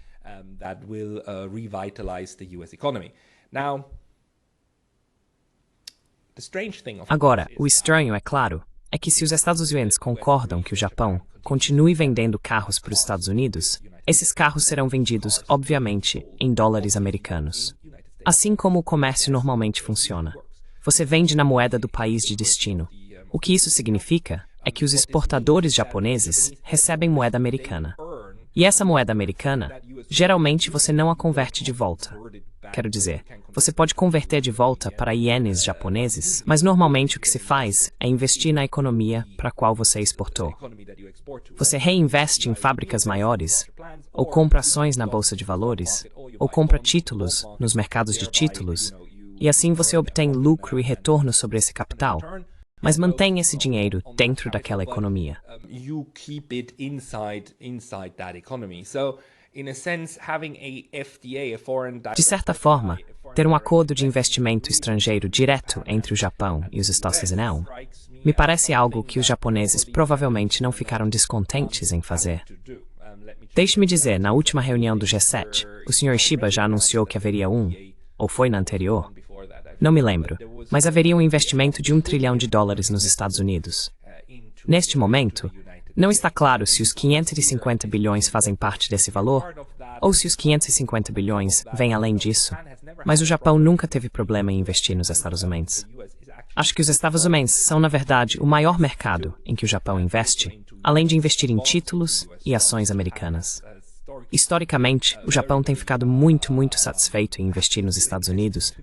Agora, o estranho, é claro, é que se os Estados Unidos concordam que o Japão continue vendendo carros para os Estados Unidos, esses carros serão vendidos, obviamente, em dólares americanos. Assim como o comércio normalmente funciona. Você vende na moeda do país de destino. O que isso significa é que os exportadores japoneses recebem moeda americana. E essa moeda americana, geralmente você não a converte de volta. Quero dizer, você pode converter de volta para ienes japoneses, mas normalmente o que se faz é investir na economia para a qual você exportou. Você reinveste em fábricas maiores, ou compra ações na bolsa de valores, ou compra títulos nos mercados de títulos, e assim você obtém lucro e retorno sobre esse capital. Mas mantém esse dinheiro dentro daquela economia. De certa forma, ter um acordo de investimento estrangeiro direto entre o Japão e os Estados Unidos me parece algo que os japoneses provavelmente não ficaram descontentes em fazer. Deixe-me dizer, na última reunião do G7, o Sr. Ishiba já anunciou que haveria ou foi na anterior? Não me lembro, mas haveria um investimento de $1 trilhão nos Estados Unidos. Neste momento, não está claro se os 550 bilhões fazem parte desse valor, ou se os 550 bilhões vêm além disso, mas o Japão nunca teve problema em investir nos Estados Unidos. Acho que os Estados Unidos são, na verdade, o maior mercado em que o Japão investe, além de investir em títulos e ações americanas. Historicamente, o Japão tem ficado muito satisfeito em investir nos Estados Unidos,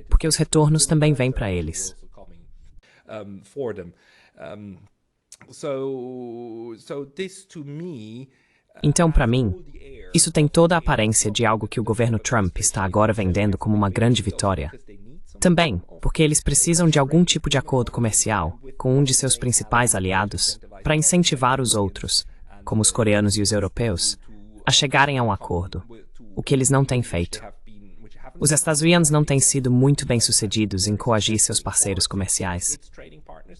porque os retornos também vêm para eles. Então, para mim, isso tem toda a aparência de algo que o governo Trump está agora vendendo como uma grande vitória. Também, porque eles precisam de algum tipo de acordo comercial com um de seus principais aliados para incentivar os outros, como os coreanos e os europeus, a chegarem a um acordo, o que eles não têm feito. Os Estados Unidos não têm sido muito bem-sucedidos em coagir seus parceiros comerciais.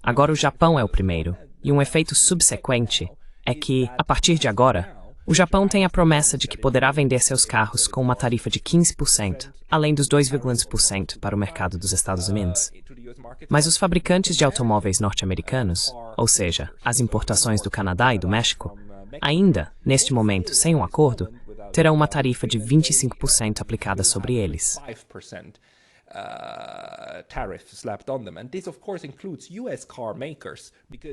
Agora o Japão é o primeiro, e um efeito subsequente é que, a partir de agora, o Japão tem a promessa de que poderá vender seus carros com uma tarifa de 15%, além dos 2,5% para o mercado dos Estados Unidos. Mas os fabricantes de automóveis norte-americanos, ou seja, as importações do Canadá e do México, ainda, neste momento, sem um acordo, terão uma tarifa de 25% aplicada sobre eles.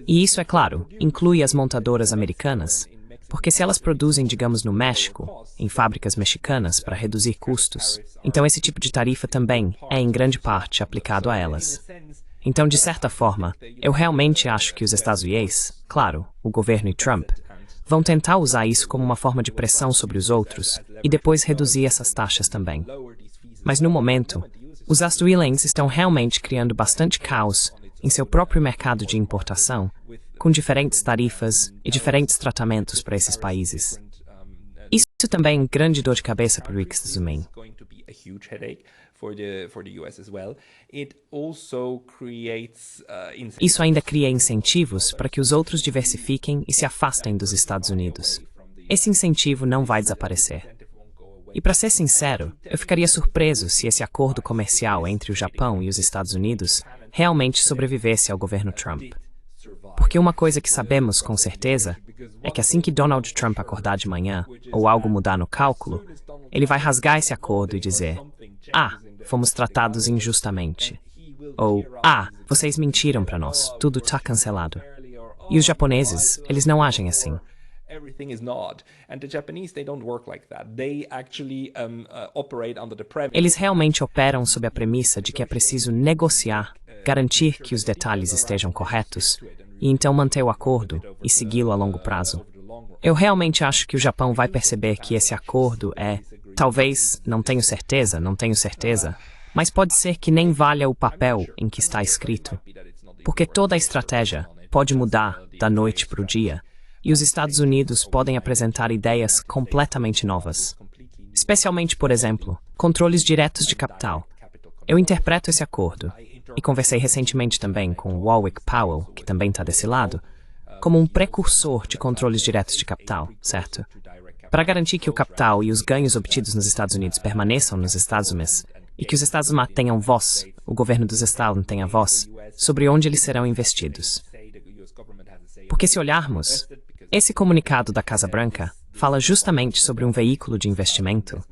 E isso, é claro, inclui as montadoras americanas, porque se elas produzem, digamos, no México, em fábricas mexicanas para reduzir custos, então esse tipo de tarifa também é, em grande parte, aplicado a elas. Então, de certa forma, eu realmente acho que os Estados Unidos, claro, o governo e Trump, vão tentar usar isso como uma forma de pressão sobre os outros e depois reduzir essas taxas também. Mas no momento, os Estados Unidos estão realmente criando bastante caos em seu próprio mercado de importação, com diferentes tarifas e diferentes tratamentos para esses países. Isso também é grande dor de cabeça para o Estados Unidos. Isso ainda cria incentivos para que os outros diversifiquem e se afastem dos Estados Unidos. Esse incentivo não vai desaparecer. E para ser sincero, eu ficaria surpreso se esse acordo comercial entre o Japão e os Estados Unidos realmente sobrevivesse ao governo Trump. Porque uma coisa que sabemos com certeza é que assim que Donald Trump acordar de manhã, ou algo mudar no cálculo, ele vai rasgar esse acordo e dizer: fomos tratados injustamente. Ou, vocês mentiram para nós, tudo tá cancelado. E os japoneses, eles não agem assim. Eles realmente operam sob a premissa de que é preciso negociar, garantir que os detalhes estejam corretos, e então manter o acordo e segui-lo a longo prazo. Eu realmente acho que o Japão vai perceber que esse acordo talvez, não tenho certeza, mas pode ser que nem valha o papel em que está escrito. Porque toda a estratégia pode mudar da noite para o dia, e os Estados Unidos podem apresentar ideias completamente novas. Especialmente, por exemplo, controles diretos de capital. Eu interpreto esse acordo, e conversei recentemente também com Warwick Powell, que também está desse lado, como um precursor de controles diretos de capital, certo? Para garantir que o capital e os ganhos obtidos nos Estados Unidos permaneçam nos Estados Unidos, e que os Estados Unidos tenham voz, o governo dos Estados tenha voz, sobre onde eles serão investidos. Porque se olharmos, esse comunicado da Casa Branca fala justamente sobre um veículo de investimento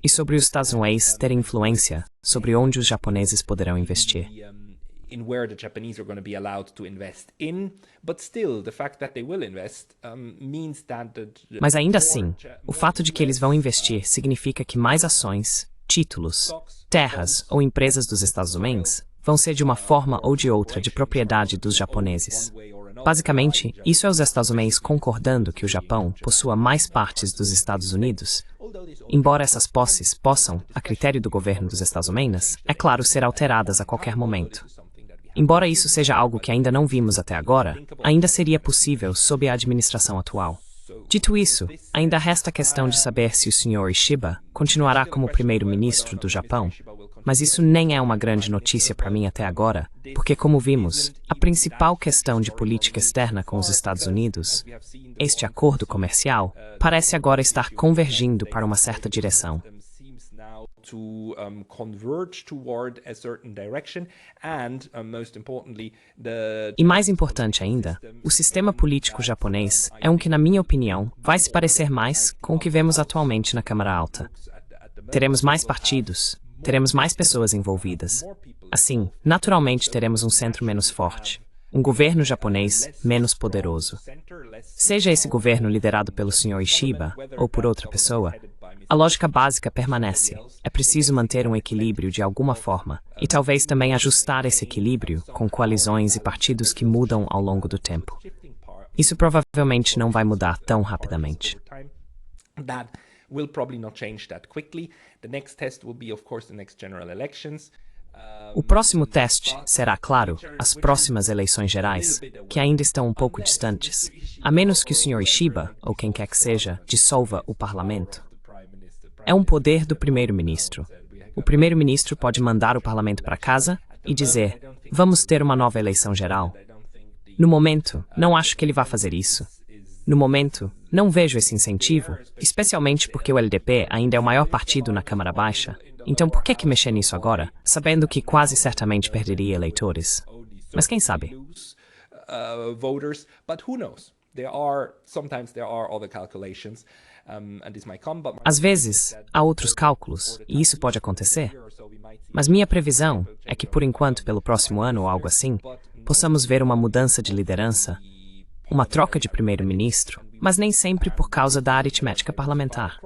e sobre os Estados Unidos terem influência sobre onde os japoneses poderão investir. Mas ainda assim, o fato de que eles vão investir significa que mais ações, títulos, terras ou empresas dos Estados Unidos vão ser de uma forma ou de outra de propriedade dos japoneses. Basicamente, isso é os Estados Unidos concordando que o Japão possua mais partes dos Estados Unidos, embora essas posses possam, a critério do governo dos Estados Unidos, é claro, ser alteradas a qualquer momento. Embora isso seja algo que ainda não vimos até agora, ainda seria possível sob a administração atual. Dito isso, ainda resta a questão de saber se o Sr. Ishiba continuará como primeiro-ministro do Japão, mas isso nem é uma grande notícia para mim até agora, porque como vimos, a principal questão de política externa com os Estados Unidos, este acordo comercial, parece agora estar convergindo para uma certa direção. To converge toward a certain direction and, most importantly, E mais importante ainda, o sistema político japonês é um que, na minha opinião, vai se parecer mais com o que vemos atualmente na Câmara Alta. Teremos mais partidos, teremos mais pessoas envolvidas. Assim, naturalmente teremos um centro menos forte, um governo japonês menos poderoso. Seja esse governo liderado pelo Sr. Ishiba ou por outra pessoa, a lógica básica permanece. É preciso manter um equilíbrio de alguma forma e talvez também ajustar esse equilíbrio com coalizões e partidos que mudam ao longo do tempo. Isso provavelmente não vai mudar tão rapidamente. That will probably not change that quickly. The next test will be, of course, the next general elections. O próximo teste será, claro, as próximas eleições gerais, que ainda estão um pouco distantes, a menos que o Sr. Ishiba, ou quem quer que seja, dissolva o parlamento. É um poder do primeiro-ministro. O primeiro-ministro pode mandar o parlamento para casa e dizer, vamos ter uma nova eleição geral. No momento, não acho que ele vá fazer isso. No momento, não vejo esse incentivo, especialmente porque o LDP ainda é o maior partido na Câmara Baixa. Então por que mexer nisso agora, sabendo que quase certamente perderia eleitores? Mas quem sabe? Voters, but who knows? Sometimes there are other calculations. Às vezes, há outros cálculos, e isso pode acontecer. Mas minha previsão é que, por enquanto, pelo próximo ano ou algo assim, possamos ver uma mudança de liderança, uma troca de primeiro-ministro, mas nem sempre por causa da aritmética parlamentar.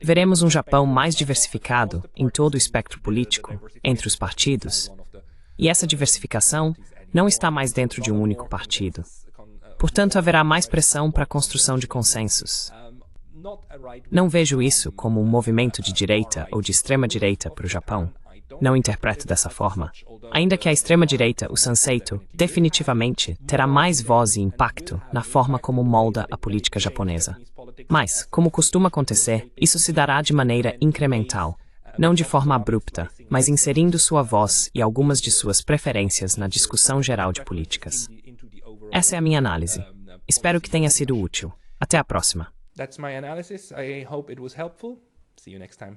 Veremos um Japão mais diversificado em todo o espectro político, entre os partidos, e essa diversificação não está mais dentro de um único partido. Portanto, haverá mais pressão para a construção de consensos. Não vejo isso como um movimento de direita ou de extrema-direita para o Japão. Não interpreto dessa forma. Ainda que a extrema-direita, o Sanseito, definitivamente terá mais voz e impacto na forma como molda a política japonesa. Mas, como costuma acontecer, isso se dará de maneira incremental, não de forma abrupta, mas inserindo sua voz e algumas de suas preferências na discussão geral de políticas. Essa é a minha análise. Espero que tenha sido útil. Até a próxima. That's my analysis. I hope it was helpful. See you next time.